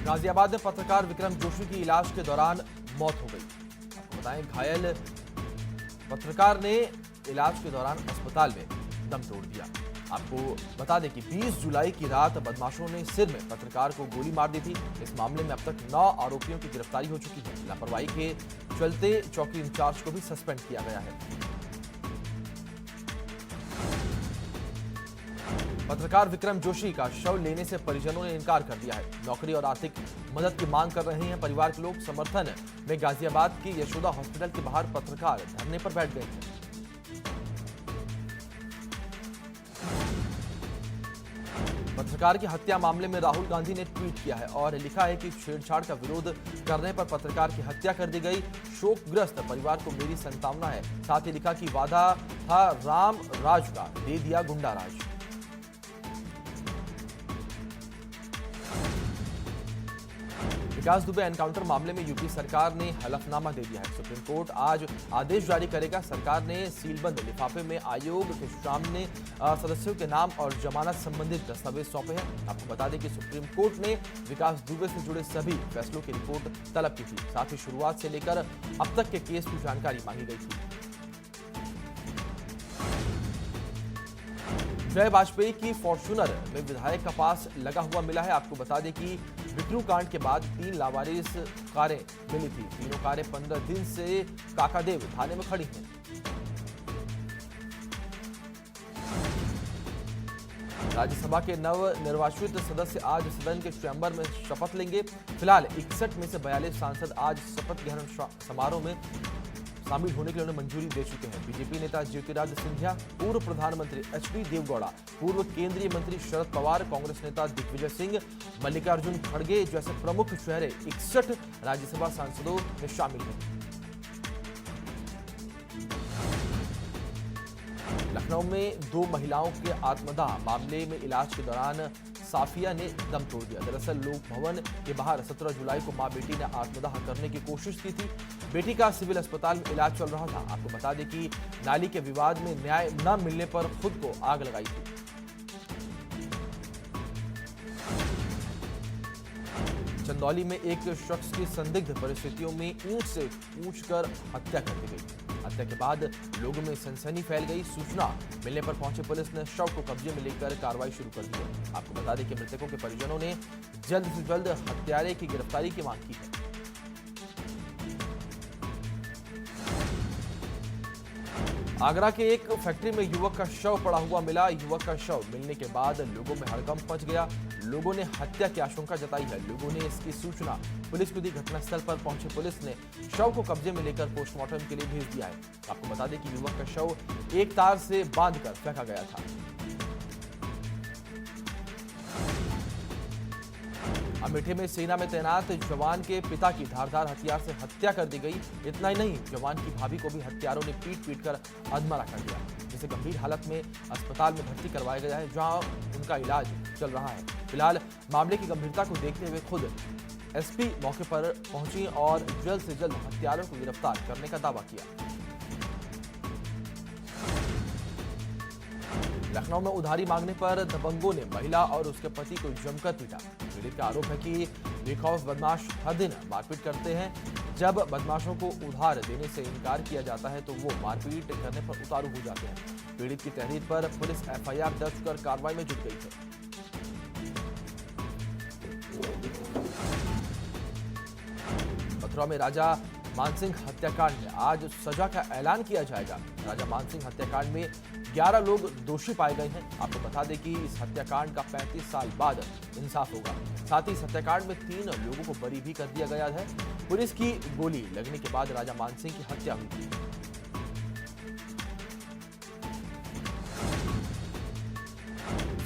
गाजियाबाद में पत्रकार विक्रम जोशी की इलाज के दौरान मौत हो गई। आपको बताएं, घायल पत्रकार ने इलाज के दौरान अस्पताल में दम तोड़ दिया। आपको बता दें कि 20 जुलाई की रात बदमाशों ने सिर में पत्रकार को गोली मार दी थी। इस मामले में अब तक 9 आरोपियों की गिरफ्तारी हो चुकी है। लापरवाही के चलते चौकी इंचार्ज को भी सस्पेंड किया गया है। पत्रकार विक्रम जोशी का शव लेने से परिजनों ने इनकार कर दिया है। नौकरी और आर्थिक मदद की मांग कर रहे हैं परिवार के लोग। समर्थन में गाजियाबाद की यशोदा हॉस्पिटल के बाहर पत्रकार धरने पर बैठ गए हैं। पत्रकार की हत्या मामले में राहुल गांधी ने ट्वीट किया है और लिखा है कि छेड़छाड़ का विरोध करने पर पत्रकार की हत्या कर दी गई। शोकग्रस्त परिवार को मेरी संतावना है। साथ ही लिखा कि वादा था राम राज का, दे दिया गुंडा राज। विकास दुबे एनकाउंटर मामले में यूपी सरकार ने हलफनामा दे दिया है। सुप्रीम कोर्ट आज आदेश जारी करेगा। सरकार ने सीलबंद लिफाफे में आयोग के सामने सदस्यों के नाम और जमानत संबंधित दस्तावेज सौंपे हैं। आपको बता दें कि सुप्रीम कोर्ट ने विकास दुबे से जुड़े सभी फैसलों की रिपोर्ट तलब की थी। साथ ही शुरुआत से लेकर अब तक के केस की जानकारी मांगी गई थी। जय वाजपेयी की फॉर्च्यूनर में विधायक का पास लगा हुआ मिला है। आपको बता दें कि विक्रम कांड के बाद 3 लावारिस कारें मिली थी। तीनों कारें 15 दिन से काकादेव थाने में खड़ी हैं। राज्यसभा के नव निर्वाचित सदस्य आज सदन के चैम्बर में शपथ लेंगे। फिलहाल 61 में से 42 सांसद आज शपथ ग्रहण समारोह में शामिल होने के लिए उन्हें मंजूरी दे चुके हैं। बीजेपी नेता ज्योतिरादित्य सिंधिया, पूर्व प्रधानमंत्री एचडी देवगौड़ा, पूर्व केंद्रीय मंत्री शरद पवार, कांग्रेस नेता दिग्विजय सिंह, मल्लिकार्जुन खड़गे जैसे प्रमुख चेहरे 61 राज्यसभा सांसदों में शामिल हैं। लखनऊ में 2 महिलाओं के आत्मदाह मामले में इलाज के दौरान साफिया ने दम तोड़ दिया। दरअसल लोक भवन के बाहर 17 जुलाई को मां बेटी ने आत्मदाह करने की कोशिश की थी। बेटी का सिविल अस्पताल में इलाज चल रहा था। आपको बता दें कि नाली के विवाद में न्याय न मिलने पर खुद को आग लगाई थी। चंदौली में एक शख्स की संदिग्ध परिस्थितियों में ईंट से कूचकर हत्या कर दी गई। हत्या के बाद लोगों में सनसनी फैल गई। सूचना मिलने पर पहुंची पुलिस ने शव को कब्जे में लेकर कार्रवाई शुरू कर दी है। आपको बता दें कि मृतकों के परिजनों ने जल्द से जल्द हत्यारे की गिरफ्तारी की मांग की है। आगरा के एक फैक्ट्री में युवक का शव पड़ा हुआ मिला। युवक का शव मिलने के बाद लोगों में हड़कंप मच गया। लोगों ने हत्या की आशंका जताई है। लोगों ने इसकी सूचना पुलिस को दी। घटनास्थल पर पहुंची पुलिस ने शव को कब्जे में लेकर पोस्टमार्टम के लिए भेज दिया है। आपको बता दें कि युवक का शव एक तार से बांधकर फेंका गया था। अमेठी में सेना में तैनात जवान के पिता की धारदार हथियार से हत्या कर दी गई। इतना ही नहीं, जवान की भाभी को भी हत्यारों ने पीट कर अधमरा कर दिया, जिसे गंभीर हालत में अस्पताल में भर्ती करवाया गया है, जहां उनका इलाज चल रहा है। फिलहाल मामले की गंभीरता को देखते हुए खुद एसपी मौके पर पहुंची और जल्द से जल्द हत्यारों को गिरफ्तार करने का दावा किया। लखनऊ में उधारी मांगने पर दबंगों ने महिला और उसके पति को जमकर पीटा। पीड़ित का आरोप है कि बेखौफ बदमाश हर दिन मारपीट करते हैं। जब बदमाशों को उधार देने से इनकार किया जाता है तो वो मारपीट करने पर उतारू हो जाते हैं। पीड़ित की तहरीर पर पुलिस एफआईआर दर्ज कर कार्रवाई में जुट गई है। मथुरा में राजा मानसिंह हत्याकांड में आज सजा का ऐलान किया जाएगा। राजा मानसिंह हत्याकांड में 11 लोग दोषी पाए गए हैं। आपको बता दें कि इस हत्याकांड का 35 साल बाद इंसाफ होगा। साथ ही इस हत्याकांड में 3 लोगों को बरी भी कर दिया गया है। पुलिस की गोली लगने के बाद राजा मानसिंह की हत्या हुई थी।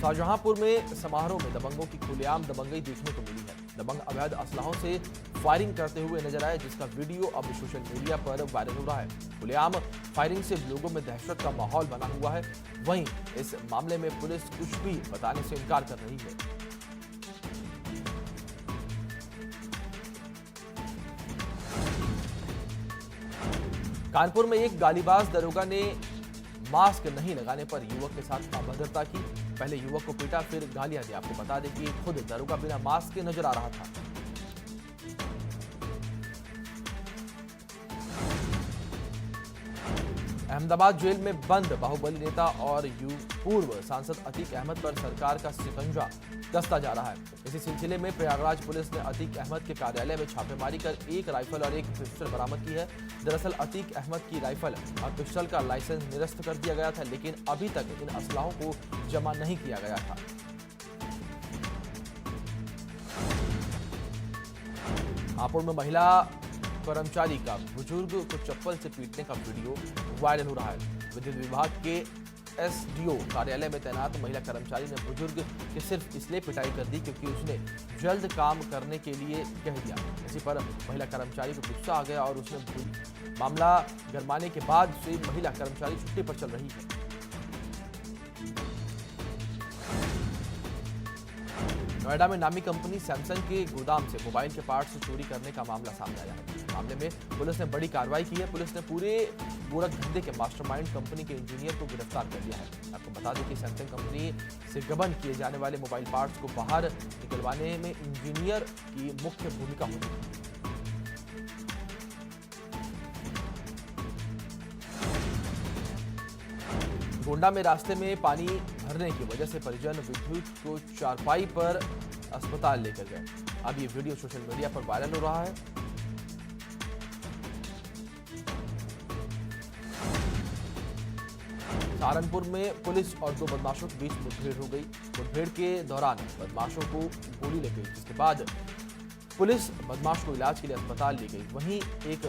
शाहजहांपुर में समारोह में दबंगों की खुलेआम दबंगई देखने को मिली है। दबंग अवैध असलाहों से फायरिंग करते हुए नजर आए, जिसका वीडियो अब सोशल मीडिया पर वायरल हो रहा है। खुलेआम फायरिंग से लोगों में दहशत का माहौल बना हुआ है। वहीं इस मामले में पुलिस कुछ भी बताने से इनकार कर रही है। कानपुर में एक गालीबाज दरोगा ने मास्क नहीं लगाने पर युवक के साथ अभद्रता की। पहले युवक को पीटा, फिर गालियां दी। आपको बता दें कि खुद दरोगा बिना मास्क के नजर आ रहा था। अहमदाबाद जेल में बंद बाहुबली नेता और पूर्व सांसद अतीक अहमद पर सरकार का शिकंजा कसता जा रहा है। इसी सिलसिले में प्रयागराज पुलिस ने अतीक अहमद के कार्यालय में छापेमारी कर एक राइफल और एक पिस्टल बरामद की है। दरअसल अतीक अहमद की राइफल और पिस्टल का लाइसेंस निरस्त कर दिया गया था, लेकिन अभी तक इन असलाहों को जमा नहीं किया गया था। हापुड़ में महिला कर्मचारी का बुजुर्ग को चप्पल से पीटने का वीडियो वायरल हो रहा है। विद्युत विभाग के एसडीओ कार्यालय में तैनात महिला कर्मचारी ने बुजुर्ग की सिर्फ इसलिए पिटाई कर दी क्योंकि उसने जल्द काम करने के लिए कह दिया। इसी पर महिला कर्मचारी को गुस्सा आ गया और उसने मामला गरमाने के बाद से महिला कर्मचारी छुट्टी पर चल रही है। नोएडा में नामी कंपनी सैमसंग के गोदाम से मोबाइल के पार्ट्स चोरी करने का मामला सामने आया है। मामले में पुलिस ने बड़ी कार्रवाई की है। पुलिस ने पूरे गोरख धंधे के मास्टरमाइंड कंपनी के इंजीनियर को गिरफ्तार कर लिया है। आपको बता दें कि सैमसंग कंपनी से गबन किए जाने वाले मोबाइल पार्ट्स को बाहर निकलवाने में इंजीनियर की मुख्य भूमिका होती है। गोंडा में रास्ते में पानी भरने की वजह से परिजन विद्युत को चारपाई पर अस्पताल लेकर गए। अब ये वीडियो सोशल मीडिया पर वायरल हो रहा है। सहारनपुर में पुलिस और दो बदमाशों के बीच मुठभेड़ हो गई। मुठभेड़ के दौरान बदमाशों को गोली लग गई, जिसके बाद पुलिस बदमाश को इलाज के लिए अस्पताल ले गई। वहीं एक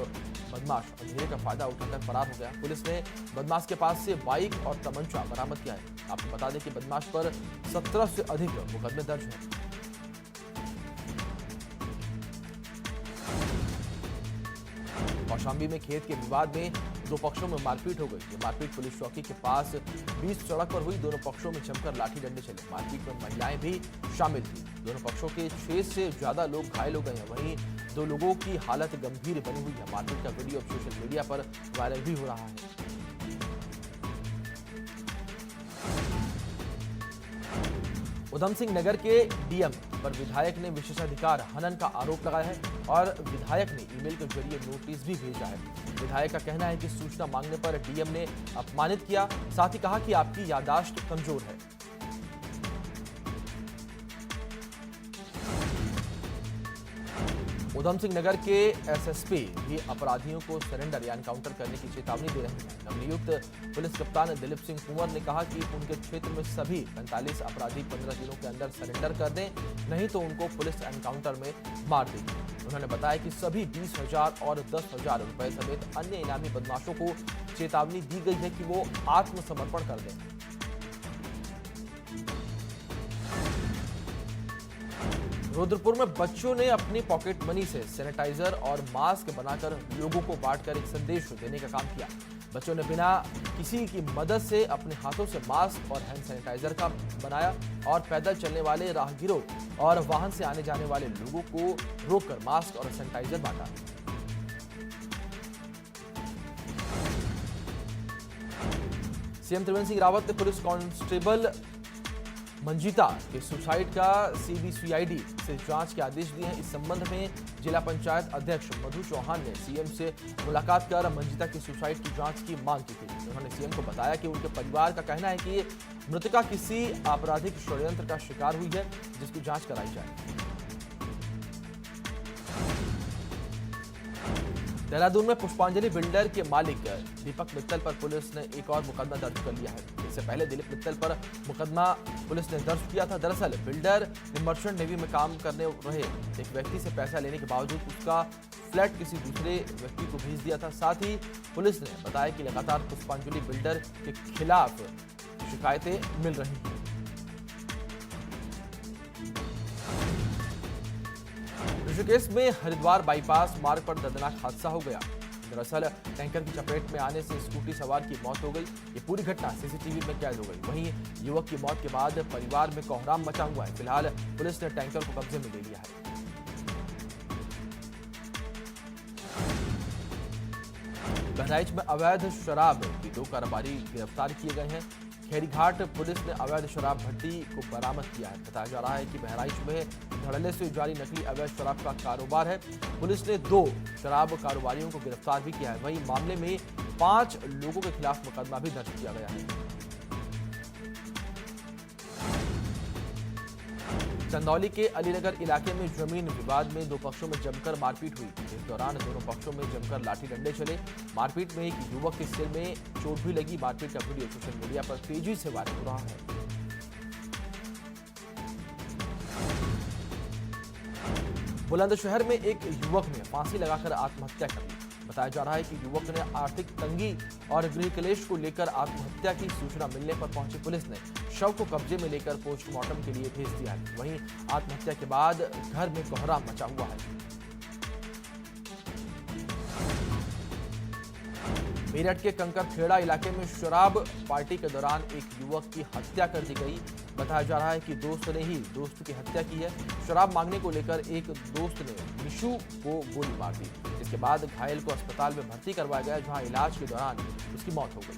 बदमाश अंधेरे का फायदा उठाकर फरार हो गया। पुलिस ने बदमाश के पास से बाइक और तमंचा बरामद किया है। आपको बता दें कि बदमाश पर 17 से अधिक मुकदमे दर्ज हैं। कौशाम्बी में खेत के विवाद में दो पक्षों में मारपीट हो गई। ये मारपीट पुलिस चौकी के पास बीच सड़क पर हुई। दोनों पक्षों में जमकर लाठी डंडे चले। मारपीट में महिलाएं भी शामिल थी। दोनों पक्षों के 6 से ज्यादा लोग घायल हो गए हैं। वहीं 2 लोगों की हालत गंभीर बनी हुई है। मारपीट का वीडियो अब सोशल मीडिया पर वायरल भी हो रहा है। उधम सिंह नगर के डीएम पर विधायक ने विशेषाधिकार हनन का आरोप लगाया है और विधायक ने ईमेल के जरिए नोटिस भी भेजा है। विधायक का कहना है कि सूचना मांगने पर डीएम ने अपमानित किया। साथ ही कहा कि आपकी याददाश्त कमजोर है। उधम सिंह नगर के एसएसपी भी अपराधियों को सरेंडर या एनकाउंटर करने की चेतावनी दे रहे हैं। नवनियुक्त पुलिस कप्तान दिलीप सिंह कुंवर ने कहा कि उनके क्षेत्र में सभी 45 अपराधी 15 दिनों के अंदर सरेंडर कर दें, नहीं तो उनको पुलिस एनकाउंटर में मार देगी। उन्होंने बताया कि सभी 20,000 और 10,000 रुपए समेत अन्य इनामी बदमाशों को चेतावनी दी गई है कि वो आत्मसमर्पण कर दें। रुद्रपुर में बच्चों ने अपनी पॉकेट मनी से सैनिटाइजर और मास्क बनाकर लोगों को बांटकर एक संदेश देने का काम किया। बच्चों ने बिना किसी की मदद से अपने हाथों से मास्क और हैंड सैनिटाइजर का बनाया और पैदल चलने वाले राहगीरों और वाहन से आने जाने वाले लोगों को रोककर मास्क और सैनिटाइजर बांटा। सीएम त्रिवेंद्र सिंह रावत ने पुलिस कांस्टेबल मंजिता के सुसाइड का सीबीसीआईडी से जांच के आदेश दिए हैं। इस संबंध में जिला पंचायत अध्यक्ष मधु चौहान ने सीएम से मुलाकात कर मंजिता की सुसाइड की जांच की मांग की थी। उन्होंने सीएम को बताया कि उनके परिवार का कहना है कि मृतका किसी आपराधिक षड्यंत्र का शिकार हुई है, जिसकी जांच कराई जाए। देहरादून में पुष्पांजलि बिल्डर के मालिक दीपक मित्तल पर पुलिस ने एक और मुकदमा दर्ज कर लिया है। इससे पहले दिलीप मित्तल पर मुकदमा पुलिस ने दर्ज किया था। दरअसल बिल्डर ने मर्चेंट नेवी में काम करने रहे एक व्यक्ति से पैसा लेने के बावजूद उसका फ्लैट किसी दूसरे व्यक्ति को भेज दिया था। साथ ही पुलिस ने बताया कि लगातार पुष्पांजलि बिल्डर के खिलाफ शिकायतें मिल रही हैं। ऋषिकेश में हरिद्वार बाईपास मार्ग पर दर्दनाक हादसा हो गया। दरअसल टैंकर की चपेट में आने से स्कूटी सवार की मौत हो गई। ये पूरी घटना सीसीटीवी में कैद हो गई। वहीं युवक की मौत के बाद परिवार में कोहराम मचा हुआ है। फिलहाल पुलिस ने टैंकर को कब्जे में ले लिया है। बहराइच में अवैध शराब की 2 कारोबारी गिरफ्तार किए गए हैं। खेरीघाट पुलिस ने अवैध शराब भट्टी को बरामद किया है। बताया जा रहा है कि बहराइच में धड़ल्ले से जारी नकली अवैध शराब का कारोबार है। पुलिस ने 2 शराब कारोबारियों को गिरफ्तार भी किया है। वहीं मामले में 5 लोगों के खिलाफ मुकदमा भी दर्ज किया गया है। चंदौली के अलीनगर इलाके में जमीन विवाद में 2 पक्षों में जमकर मारपीट हुई। इस दौरान दोनों पक्षों में जमकर लाठी डंडे चले। मारपीट में एक युवक के सिर में चोट भी लगी। मारपीट का वीडियो सोशल मीडिया पर तेजी से वायरल हो रहा है। बुलंदशहर में एक युवक ने फांसी लगाकर आत्महत्या कर ली। बताया जा रहा है कि युवक ने आर्थिक तंगी और गृह क्लेश को लेकर आत्महत्या की सूचना मिलने पर पहुंची पुलिस ने शव को कब्जे में लेकर पोस्टमार्टम के लिए भेज दिया है। वहीं आत्महत्या के बाद घर में कोहराम मचा हुआ है। मेरठ के कंकरखेड़ा इलाके में शराब पार्टी के दौरान एक युवक की हत्या कर दी गई। बताया जा रहा है कि दोस्त ने ही दोस्त की हत्या की है। शराब मांगने को लेकर एक दोस्त ने निशु को गोली मार दी। इसके बाद घायल को अस्पताल में भर्ती करवाया गया, जहां इलाज के दौरान उसकी मौत हो गई।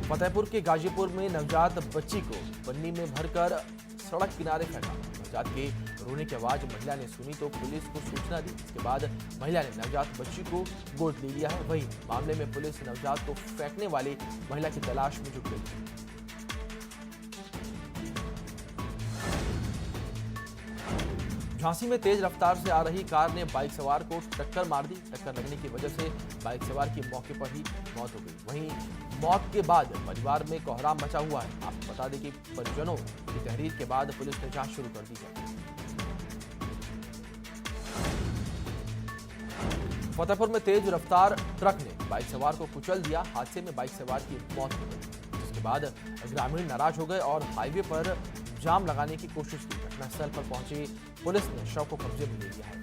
फतेहपुर के गाजीपुर में नवजात बच्ची को पन्नी में भरकर सड़क किनारे फेंका। नवजात के रोने की आवाज महिला ने सुनी तो पुलिस को सूचना दी। इसके बाद महिला ने नवजात बच्ची को गोद ले लिया है। वहीं मामले में पुलिस नवजात को फेंकने वाली महिला की तलाश में जुट गई। झांसी में तेज रफ्तार से आ रही कार ने बाइक सवार को टक्कर मार दी। टक्कर लगने की वजह से बाइक सवार की मौके पर ही मौत हो गई। वहीं मौत के बाद परिवार में कोहराम मचा हुआ है। आपको बता दें कि परिजनों की तहरीर के बाद पुलिस ने जांच शुरू कर दी है। फतेहपुर में तेज रफ्तार ट्रक ने बाइक सवार को कुचल दिया। हादसे में बाइक सवार की मौत हो गई। जिसके बाद ग्रामीण नाराज हो गए और हाईवे पर जाम लगाने की कोशिश की। घटनास्थल पर पहुंची पुलिस ने शव को कब्जे में ले लिया है।